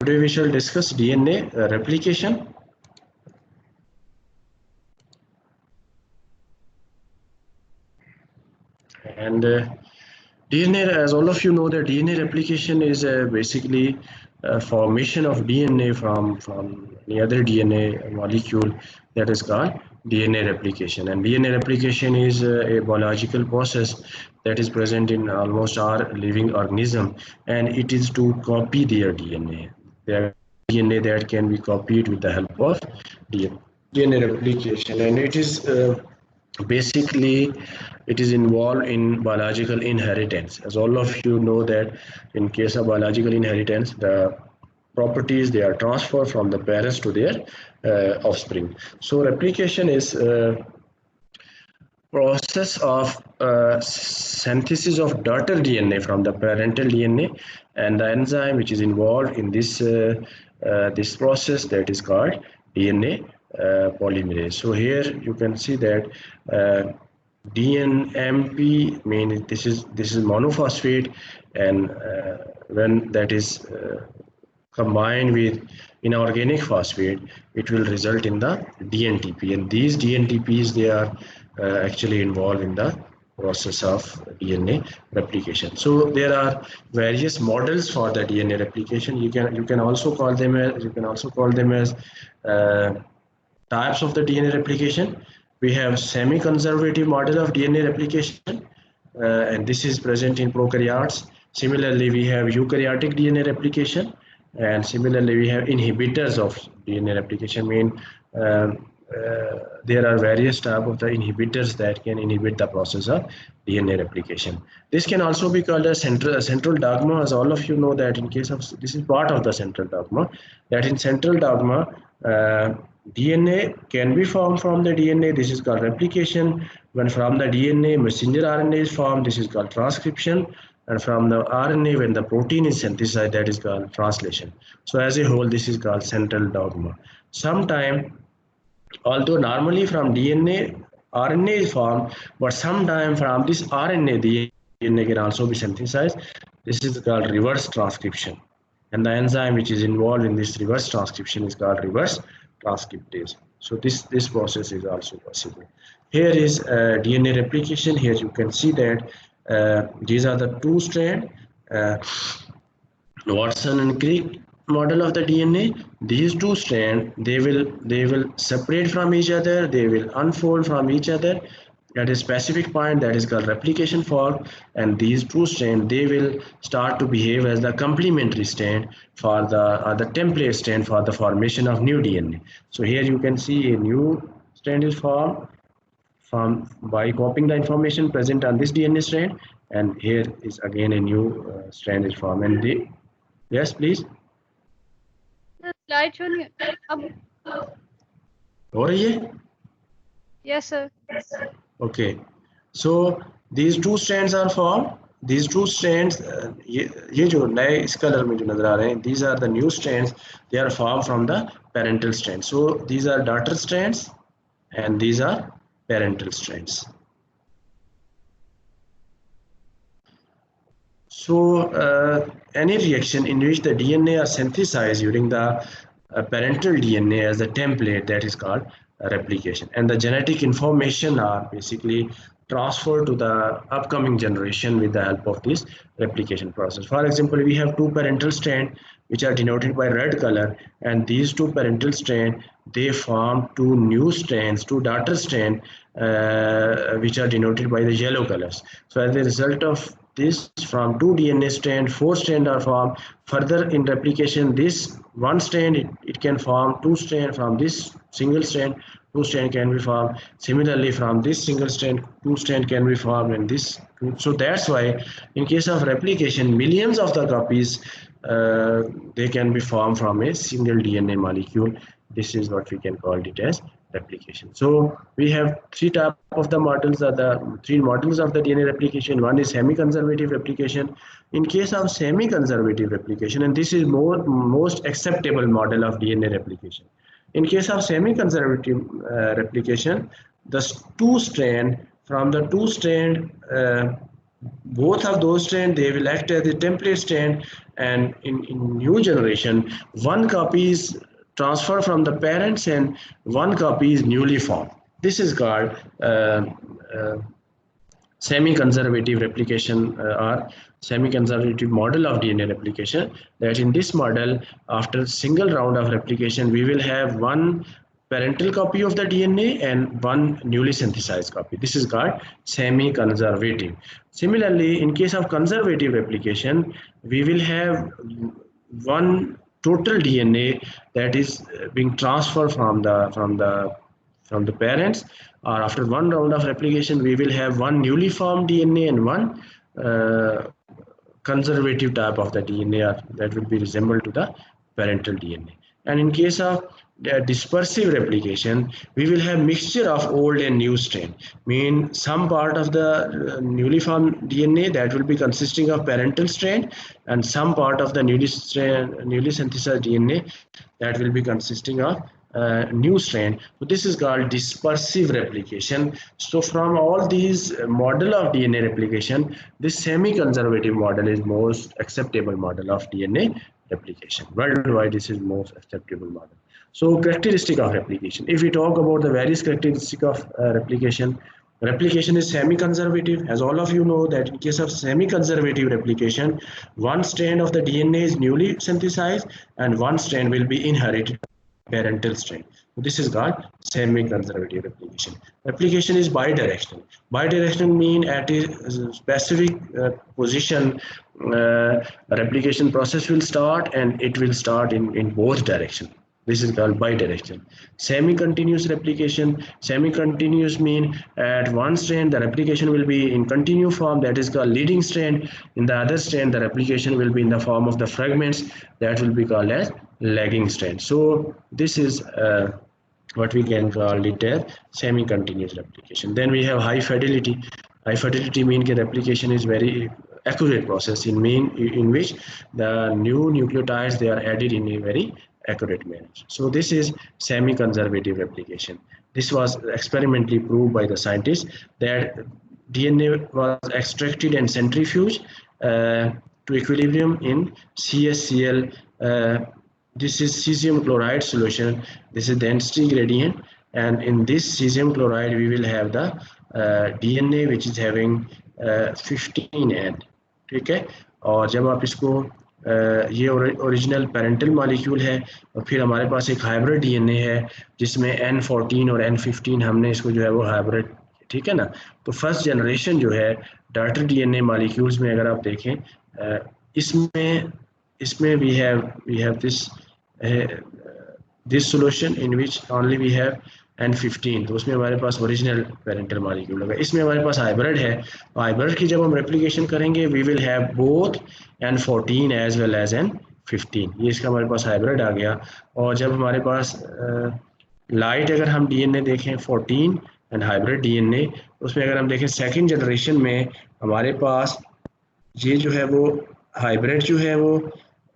Today we shall discuss DNA replication. And DNA, as all of you know, that DNA replication is basically a formation of DNA from any other DNA molecule, that is called DNA replication. And DNA replication is a biological process that is present in almost all living organism, and it is to copy their DNA. Their DNA that can be copied with the help of DNA replication, and it is basically it is involved in biological inheritance. As all of you know that in case of biological inheritance, the properties, they are transferred from the parents to their offspring. So replication is process of synthesis of daughter DNA from the parental DNA, and the enzyme which is involved in this process, that is called DNA polymerase. So here you can see that DNMP means this is monophosphate, and when that is combined with inorganic phosphate, it will result in the DNTP, and these DNTPs, they are actually involved in the process of DNA replication. So there are various models for the DNA replication. You can also call them as types of the DNA replication. We have semi-conservative model of DNA replication, and this is present in prokaryotes. Similarly, we have eukaryotic DNA replication, and similarly we have inhibitors of DNA replication. There are various types of the inhibitors that can inhibit the process of DNA replication. This can also be called a central dogma, as all of you know that in case of, this is part of the central dogma, that in central dogma DNA can be formed from the DNA. This is called replication. When from the DNA messenger RNA is formed, this is called transcription. And from the RNA, when the protein is synthesized, that is called translation. So as a whole, this is called central dogma. Sometime, although normally from DNA, RNA is formed, but sometime from this RNA, DNA can also be synthesized. This is called reverse transcription. And the enzyme which is involved in this reverse transcription is called reverse transcriptase. So this process is also possible. Here is DNA replication. Here you can see that these are the two strand Watson and Crick model of the DNA. These two strands, they will separate from each other, they will unfold from each other at a specific point, that is called replication fork, and these two strands, they will start to behave as the complementary strand for the template strand for the formation of new DNA. So here you can see a new strand is formed by copying the information present on this DNA strand, and here is again a new strand is formed. And yes, please. The slide show नहीं अब हो रही है? Yes sir. Okay, so these two strands are formed. These two strands, ये जो नए इस colour में जो नजर आ रहे हैं, these are the new strands. They are formed from the parental strands. So these are daughter strands, and these are parental strands. So any reaction in which the DNA are synthesized using the parental DNA as a template, that is called replication, and the genetic information are basically transferred to the upcoming generation with the help of this replication process. For example, we have two parental strands which are denoted by red color, and these two parental strands, they form two new strands, two daughter strands, which are denoted by the yellow colors. So as a result of this, from two DNA strands, four strands are formed. Further in replication, this one strand, it can form two strands. From this single strand, two strands can be formed. Similarly, from this single strand, two strands can be formed, and this. So that's why in case of replication, millions of the copies they can be formed from a single DNA molecule. This is what we can call it as replication. So we have three types of the models, three models of the DNA replication. One is semi-conservative replication. In case of semi-conservative replication, and this is most acceptable model of DNA replication. In case of semi-conservative replication, the two strand, from the two strand both of those strands, they will act as the template strand, and in new generation, one copy is transferred from the parents and one copy is newly formed. This is called uh, semi-conservative replication or semi-conservative model of DNA replication. That in this model, after single round of replication, we will have one parental copy of the DNA and one newly synthesized copy. This is called semi-conservative. Similarly, in case of conservative replication, we will have one total DNA that is being transferred from the parents, or after one round of replication we will have one newly formed DNA and one uh, conservative type of the DNA that will be resembled to the parental DNA. And in case of dispersive replication, we will have mixture of old and new strain. Mean some part of the newly formed DNA that will be consisting of parental strain, and some part of the newly synthesized DNA that will be consisting of new strain. So this is called dispersive replication. So from all these model of DNA replication, this semi-conservative model is most acceptable model of DNA replication. Worldwide, this is most acceptable model. So characteristic of replication. If we talk about the various characteristic of replication, replication is semi-conservative. As all of you know that in case of semi-conservative replication, one strand of the DNA is newly synthesized and one strand will be inherited parental strain. So this is called semi-conservative replication. Replication is bidirectional. Bidirectional mean at a specific position, replication process will start and it will start in both directions. This is called bidirectional. Semi-continuous replication. Semi-continuous mean at one strand the replication will be in continue form, that is called leading strand. In the other strand the replication will be in the form of the fragments, that will be called as lagging strand. So this is what we can call it as semi-continuous replication. Then we have high fidelity. High fidelity means that replication is very accurate process in which the new nucleotides they are added in a very accurate manner. So this is semi-conservative replication. This was experimentally proved by the scientists that DNA was extracted and centrifuged to equilibrium in CaCl. This is cesium chloride solution. This is density gradient, and in this cesium chloride we will have the DNA which is having 15 end. ठीक है, और जब आप इसको ये original parental molecule है और फिर हमारे पास एक हाइब्रिड डीएनए है जिसमें N14 और N15 हमने इसको जो है वो हाइब्रिड, ठीक है ना। तो फर्स्ट जनरेशन जो है डॉटर डीएनए मॉलिक्यूल्स में अगर आप देखें, इसमें we have this solution in which only we have N15, तो उसमें हमारे पास ओरिजिनल पेरेंटल मॉलिक्यूल होगा। इसमें हमारे पास हाइब्रिड है, हाइब्रिड की जब हम रेप्लिकेशन करेंगे we will have both N14 as well as N15। ये इसका हमारे पास हाइब्रिड आ गया। और जब हमारे पास लाइट अगर हम डीएनए देखें 14 एंड हाइब्रिड डीएनए, उसमें अगर हम देखें सेकेंड जनरेशन में हमारे पास ये जो है वो हाइब्रिड जो है वो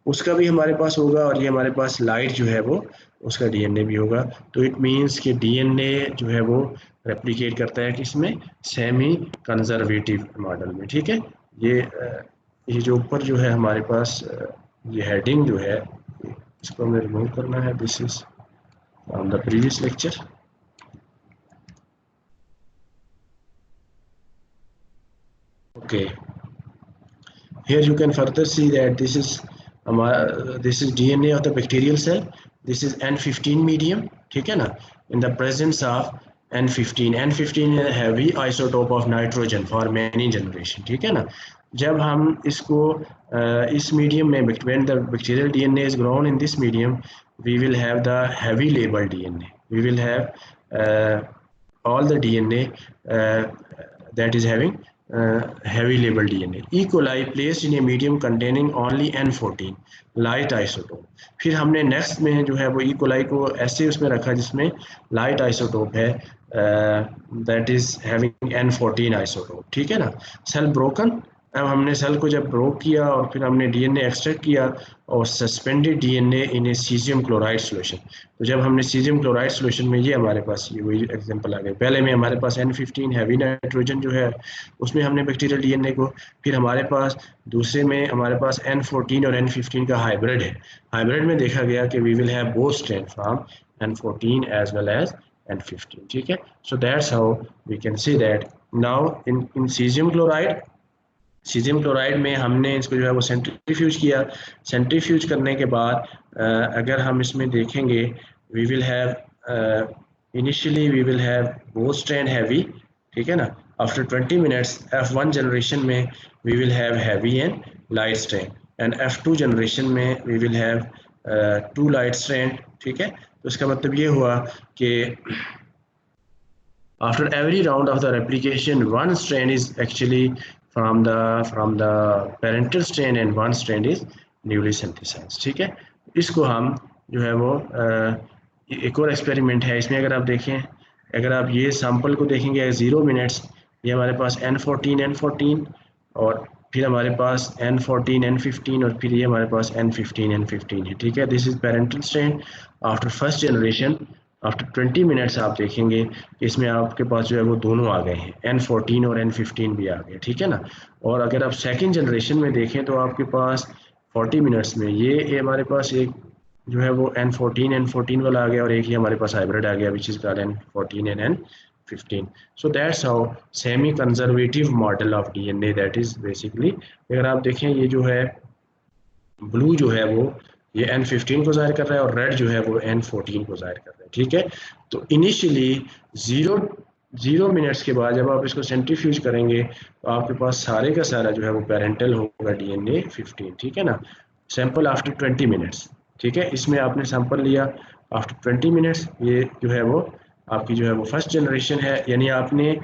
उसका भी हमारे पास होगा, और ये हमारे पास लाइट जो है वो उसका डीएनए भी होगा। तो इट मीन्स कि डीएनए जो है वो रेप्लिकेट करता है किसमें, सेमी कंजर्वेटिव मॉडल में। ठीक है, ये जो ऊपर जो है हमारे पास ये हेडिंग जो है इसको हमें रिमूव करना है। This is from the previous lecture. Okay, here you can further see that this is DNA of the bacterial cell. This is N15 medium, ठीक है ना, in the presence of N15 is a heavy isotope of nitrogen for many generation, ठीक है ना। जब हम इसको इस मीडियम में when the bacterial DNA is grown in this medium, we will have the heavy label DNA. We will have all the DNA that is having heavy label DNA. E. coli placed in a medium containing only N14 light isotope. फिर हमने next में जो है वो E. coli को ऐसे उसमें रखा जिसमें लाइट आइसोटोप है, that is having N14 isotope, ठीक है ना। सेल ब्रोकन अब हमने सेल को जब ब्रोक किया और फिर हमने डीएनए एक्सट्रैक्ट किया और suspended DNA in A caesium chloride solution. तो जब हमने सीजियम क्लोराइड सॉल्यूशन में, ये हमारे पास ये वही एग्जांपल आ गए। पहले में हमारे पास N15 हैवी नाइट्रोजन जो है उसमें हमने बैक्टीरियल डीएनए को, फिर हमारे पास दूसरे में हमारे पास N14 और N15 का हाइब्रिड है। हाइब्रिड में देखा गया कि we will have both strain from N14 as well as N15। ठीक है, so that's how we can see that now in caesium chloride में हमने इसको जो है वो सेंट्रीफ्यूज किया। सेंट्रीफ्यूज करने के बाद अगर हम इसमें देखेंगे, we will have initially we will have both strand heavy, ठीक है ना। आफ्टर 20 मिनट्स F1 जनरेशन में we will have heavy and light strand, and F2 generation में we will have 2 light strand. ठीक है, तो इसका मतलब ये हुआ कि after every round of the replication, one strand is actually from the parental strand and one strand is newly synthesized। ठीक है, इसको हम जो है वो एक और एक्सपेरिमेंट है इसमें। अगर आप देखें, अगर आप ये सैंपल को देखेंगे 0 मिनट्स, ये हमारे पास N14 और फिर हमारे पास N14 N15 और फिर ये हमारे पास N15 है। ठीक है, this is parental strand after first generation. After 20 minutes आप देखेंगे कि इसमें आपके पास जो है वो दोनों आ गए हैं, N14 और N15 भी आ गए। ठीक है ना। और अगर आप सेकंड जनरेशन में देखें तो आपके पास 40 मिनट्स में ये हमारे पास एक जो है वो N14 वाला आ गया और एक ही हमारे पास हाइब्रिड आ गया which is called N14 and N15। So that's how semi conservative model of DNA, that is basically, अगर आप देखें ये जो है ब्लू जो है वो ये N15 को जाहिर कर रहा है और रेड जो है वो N14 को जाहिर कर रहा है। ठीक है, तो इनिशियली जीरो मिनट्स के बाद जब आप इसको सेंट्रीफ्यूज करेंगे तो आपके पास सारे का सारा जो है वो पेरेंटल होगा डीएनए 15। ठीक है ना, सैंपल आफ्टर 20 मिनट्स। ठीक है, इसमें आपने सैंपल लिया आफ्टर 20 मिनट्स, ये जो है वो आपकी जो है वो फर्स्ट जनरेशन है, यानी आपने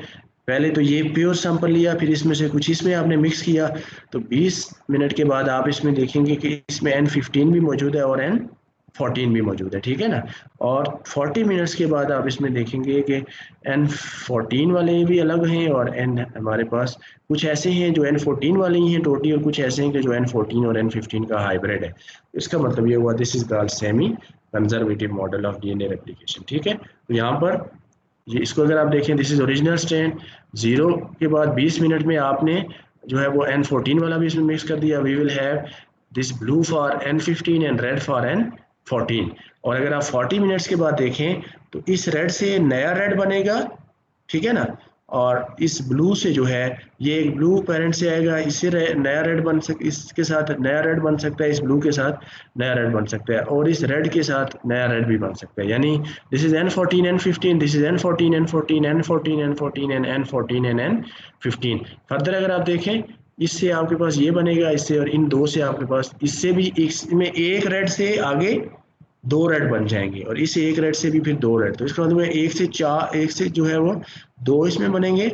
पहले तो ये प्योर सैंपल लिया, फिर इसमें से कुछ इसमें आपने मिक्स किया, तो 20 मिनट के बाद आप इसमें देखेंगे कि इसमें N15 भी मौजूद है और N14 भी मौजूद है। ठीक है ना, और 40 मिनट्स के बाद आप इसमें देखेंगे कि N14 वाले भी अलग हैं और हमारे पास कुछ ऐसे हैं जो N14 वाले ही हैं टोटली, और कुछ ऐसे हैं कि जो N14 और N15 का हाइब्रिड है। इसका मतलब ये हुआ this is called semi conservative model of DNA replication. ठीक है, तो यहाँ पर ये इसको अगर आप देखें, दिस इज ओरिजिनल स्ट्रैंड, 0 के बाद 20 मिनट में आपने जो है वो N14 वाला भी इसमें मिक्स कर दिया। We will have this blue for N15 and red for N14। और अगर आप 40 मिनट्स के बाद देखें तो इस रेड से नया रेड बनेगा। ठीक है ना, और इस ब्लू से जो है ये एक ब्लू पेरेंट से आएगा, इससे नया रेड बन इसके साथ नया रेड बन सकता है, इस ब्लू के साथ नया रेड बन सकता है, और इस रेड के साथ नया रेड भी बन सकता है। यानी this is N14 N15, this is N14 N14 N14 N14 and N14 and N15। Further अगर आप देखें, इससे आपके पास ये बनेगा, इससे और इन दो से आपके पास इससे भी इसमें एक रेड से आगे 2 रेड बन जाएंगे और इस एक रेड से भी फिर 2 रेड। तो इसका मतलब एक से जो है वो 2 इसमें बनेंगे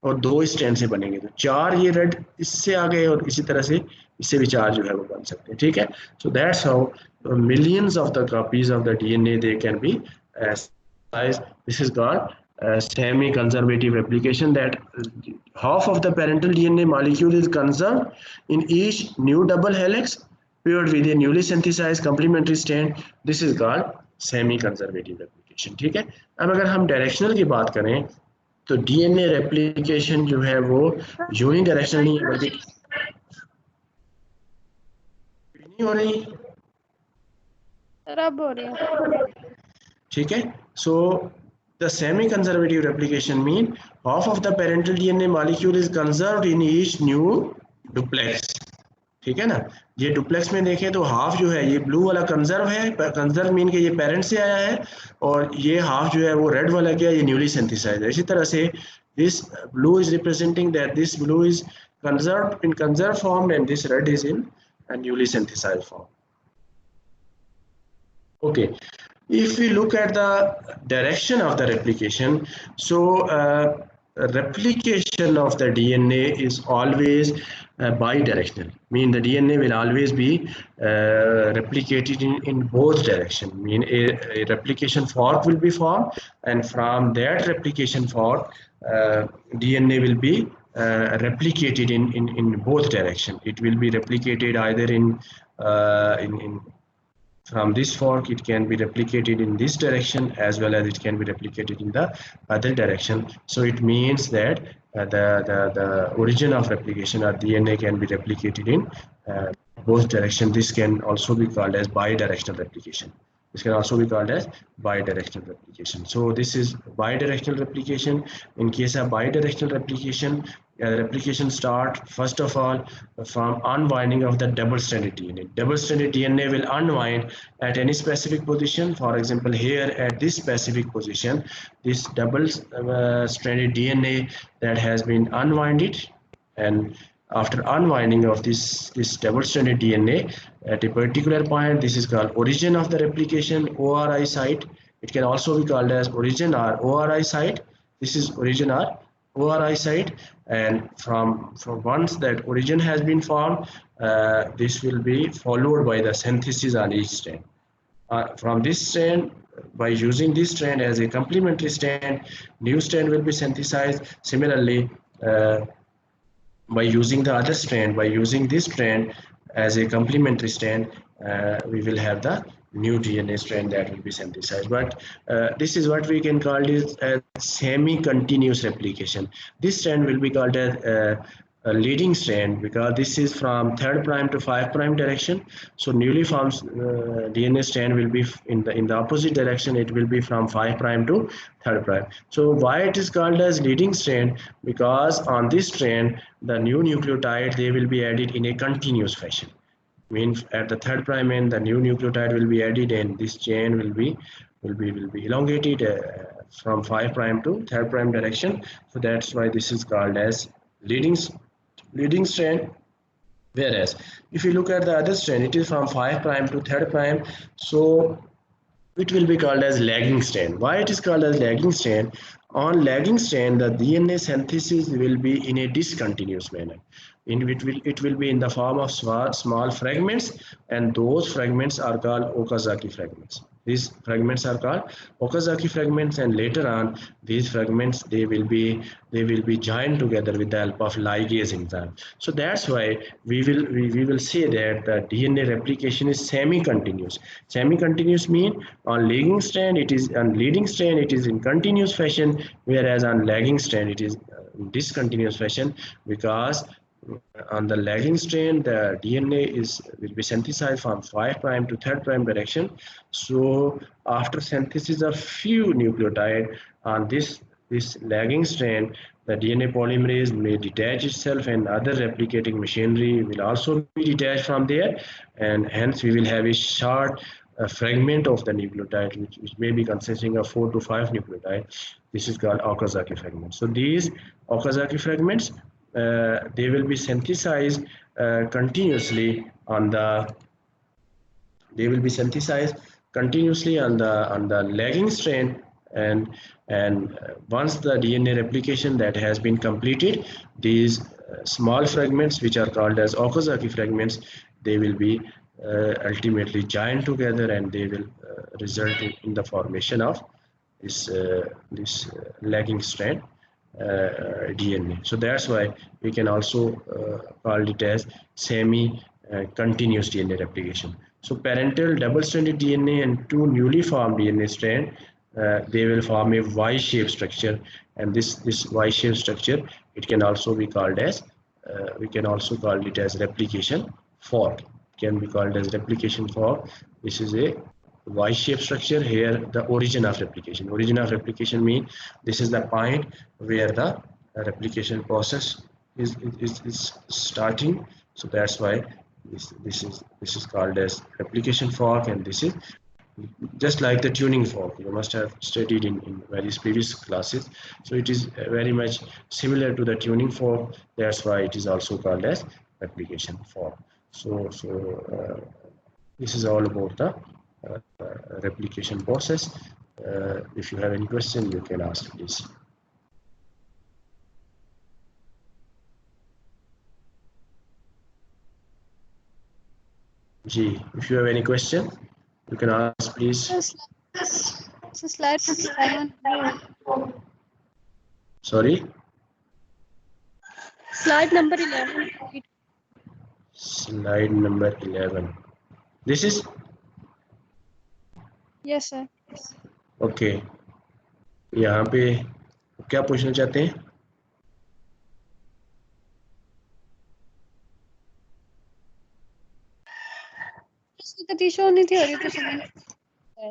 और 2 इस स्ट्रैंड से बनेंगे, तो 4 ये रेड इससे आ गए और इसी तरह से इससे भी 4 जो है वो बन सकते हैं। ठीक है, so that's how millions of the copies of the DNA they can be this is called semi conservative replication, that half of the parental DNA molecule is conserved in each new double helix paired with a newly synthesized complementary strand. This is called semi conservative replication। ठीक है, अब अगर हम directional की बात करें तो DNA replication जो है वो यूनिडायरेक्शनल नहीं है, बल्कि नहीं हो रही, खराब हो रही है। ठीक है, सो the semi conservative replication mean half of the parental DNA molecule is conserved in each new duplex। ठीक है ना, ये डुप्लेक्स में देखें तो हाफ जो है ये ब्लू वाला कंजर्व है, कंजर्व मीन के ये पेरेंट से आया है, और ये हाफ जो है वो रेड वाला क्या, ये न्यूली सिंथेसाइज्ड है। इसी तरह से this blue is representing that this blue is conserved in conserved form and this red is in a newly synthesized form। Okay, if we look at the direction of the replication, so replication of the DNA is always bidirectional, mean the DNA will always be replicated in both direction, mean a replication fork will be formed, and from that replication fork DNA will be replicated in both direction. It will be replicated either in from this fork, it can be replicated in this direction as well as it can be replicated in the other direction. So it means that the origin of replication or DNA can be replicated in both direction. This can also be called as bidirectional replication. This can also be called as bidirectional replication. So this is bidirectional replication. In case of bidirectional replication, replication start first of all from unwinding of the double-stranded DNA. Double-stranded DNA will unwind at any specific position. For example, here at this specific position, this double-stranded DNA that has been unwinded, and after unwinding of this double-stranded DNA at a particular point, this is called origin of the replication, ORI site. It can also be called as origin or ORI site. This is origin or ORI site, and from once that origin has been formed, this will be followed by the synthesis on each strand. From this strand, by using this strand as a complementary strand, new strand will be synthesized. Similarly, by using the other strand, by using this strand as a complementary strand, we will have the new DNA strand that will be synthesized. But this is what we can call it as semi-continuous replication. This strand will be called as a leading strand because this is from 3' to 5' direction. So newly formed DNA strand will be in the opposite direction. It will be from 5' to 3'. So why it is called as leading strand? Because on this strand, the new nucleotide, they will be added in a continuous fashion. Means at the 3' end, the new nucleotide will be added, and this chain will be elongated from 5' to 3' direction. So that's why this is called as leading strand. Whereas if you look at the other strand, it is from 5' to 3'. So it will be called as lagging strand. Why it is called as lagging strand? On lagging strand, the DNA synthesis will be in a discontinuous manner. It will be in the form of small fragments, and those fragments are called Okazaki fragments. These fragments are called Okazaki fragments, and later on these fragments they will be joined together with the help of ligase enzyme. So that's why we will say that the DNA replication is semi-continuous. Semi-continuous mean on leading strand it is in continuous fashion, whereas on lagging strand it is in discontinuous fashion, because on the lagging strand, the DNA will be synthesized from 5' to 3' direction. So after synthesis of few nucleotide on this lagging strand, the DNA polymerase may detach itself, and other replicating machinery will also be detached from there, and hence we will have a short fragment of the nucleotide, which may be consisting of 4 to 5 nucleotides. This is called Okazaki fragments. So these Okazaki fragments, they will be synthesized continuously on the lagging strand, and once the DNA replication that has been completed, these small fragments, which are called as Okazaki fragments, they will be ultimately joined together, and they will result in the formation of this lagging strand DNA. So that's why we can also call it as semi-continuous DNA replication. So parental double-stranded DNA and two newly formed DNA strand, they will form a Y-shaped structure, and this Y-shaped structure, it can also be called as we can also call it as replication fork. It can be called as replication fork. This is a Y-shaped structure. Here the origin of replication means this is the point where the replication process is starting. So that's why this is called as replication fork, and this is just like the tuning fork you must have studied in various previous classes. So it is very much similar to the tuning fork. That's why it is also called as replication fork. So this is all about the replication process. If you have any question, you can ask, please. G, if you have any question, you can ask, please. So slide 57. Sorry? Slide number 11. Slide number 11. This is Yes, sir. okay. यहाँ पे क्या पूछना चाहते हैं? गतिशो नहीं थी, और ये तो समझ।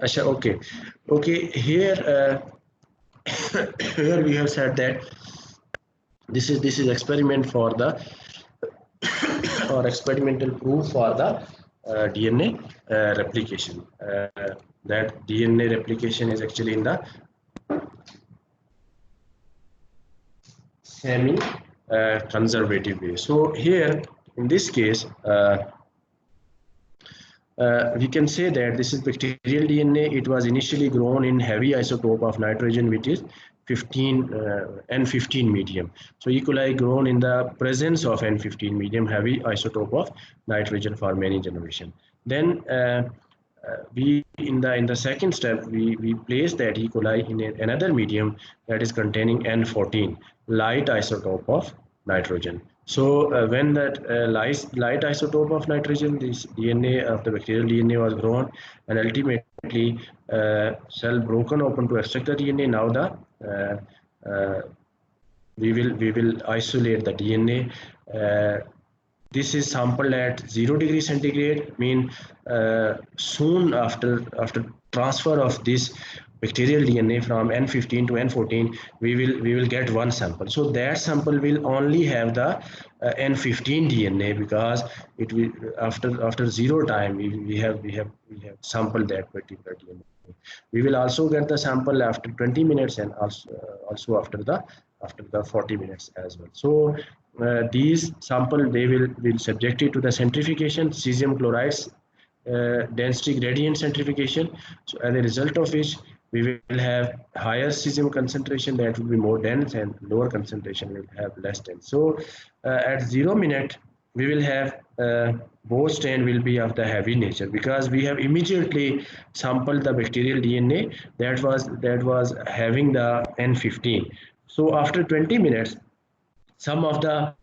अच्छा, okay. Here here we have said that this is experiment for the or experimental proof for the DNA replication. That DNA replication is actually in the semi conservative way. So here in this case we can say that this is bacterial DNA. It was initially grown in heavy isotope of nitrogen, which is 15 N15 medium. So E. coli grown in the presence of N15 medium, heavy isotope of nitrogen for many generations. Then we in the second step we place that E. coli in another medium that is containing N14, light isotope of nitrogen. So when that light isotope of nitrogen, this DNA of the bacterial DNA was grown, and ultimately cell broken open to extract the DNA. Now we will isolate the DNA. This is sampled at 0 degree centigrade. Mean soon after transfer of this bacterial DNA from N15 to N14, we will get one sample. So that sample will only have the N15 DNA, because it will after zero time we have sampled that particular DNA. We will also get the sample after 20 minutes and also after the 40 minutes as well. So these sample they will subjected to the centrifugation, cesium chlorides density gradient centrifugation. So as a result of which we will have higher cesium concentration, that will be more dense, and lower concentration will have less dense. So at 0 minute we will have both strain will be of the heavy nature, because we have immediately sampled the bacterial DNA that was having the N15. So after 20 minutes, some of the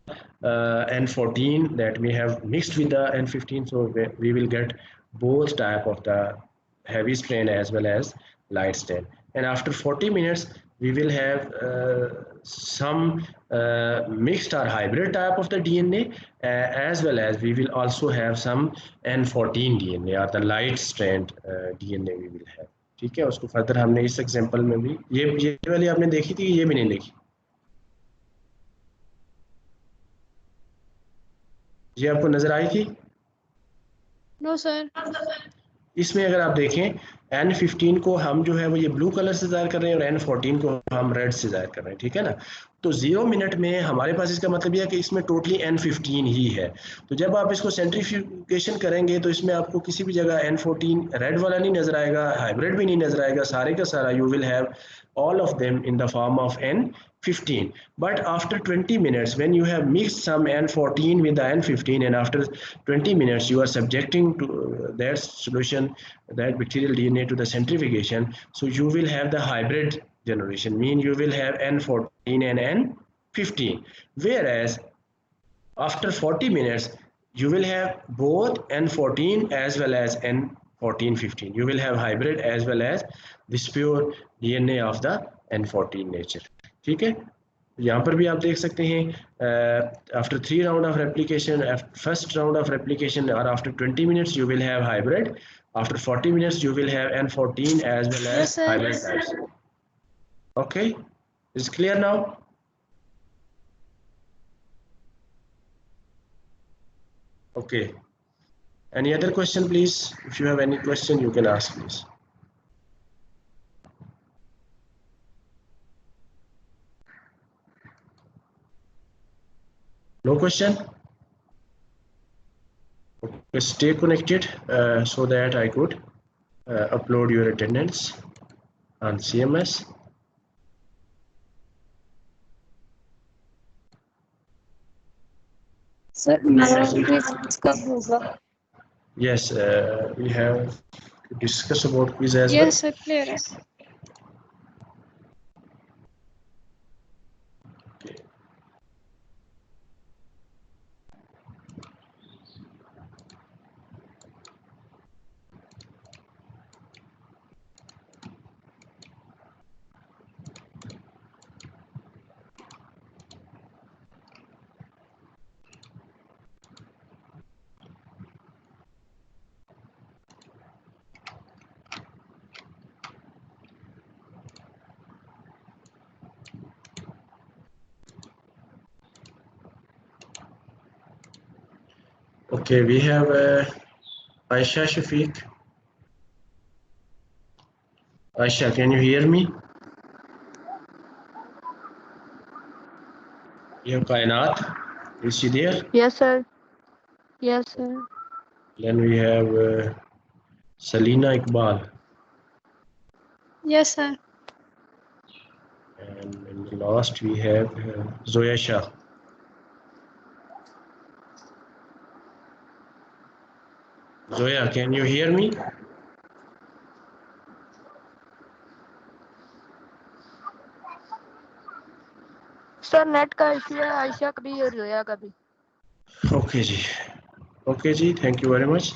N14 that we have mixed with the N15, so we will get both type of the heavy strain as well as light strain. And after 40 minutes, we will have some mixed or hybrid type of the DNA, as well as we will also have some N14 DNA or the light strand DNA we will have. ठीक है, उसको further हमने इस example में भी ये वाली आपने देखी थी, ये भी नहीं देखी? ये आपको नजर आई थी? No sir. इसमें अगर आप देखें N15 को हम जो है वो ये ब्लू कलर से जाहिर कर रहे हैं, और N14 को हम रेड से जाहिर कर रहे हैं, ठीक है ना? तो 0 मिनट में हमारे पास इसका मतलब यह है कि इसमें टोटली N15 ही है। तो जब आप इसको सेंट्रीफ्यूगेशन करेंगे तो इसमें आपको किसी भी जगह N14 रेड वाला नहीं नजर आएगा, हाइब्रिड भी नहीं नजर आएगा, सारे का सारा you will have all of them in the form of N15. But after 20 minutes, when you have mixed some N14 with the N15, and after 20 minutes you are subjecting to that solution, that bacterial DNA, to the centrifugation, so you will have the hybrid generation, mean you will have N14 and N15. Whereas after 40 minutes you will have both N14 as well as N14-15. You will have hybrid as well as this pure DNA of the N14 nature. ठीक है, यहाँ पर भी आप देख सकते हैं after 3 round of replication, first round of replication, or after 20 minutes you will have hybrid, after 40 minutes you will have N14 as well as hybrid types. Okay, is clear now? Okay, any other question please? If you have any question you can ask please. No question? Okay, stay connected so that I could upload your attendance on CMS. Sir कब होगा? Yes, we have to discuss about quiz as well. Yes, sir, clear है. Okay, we have Aisha Shafiq. Aisha, can you hear me? We have Kainat. Is she there? Yes, sir. Yes, sir. Then we have Salina Iqbal. Yes, sir. And in the last we have Zoya Shah. Zoya, can you hear me? Sir net का issue है, आयशा कभी और जोया कभी. Okay, ji. Okay, ji. Thank you very much.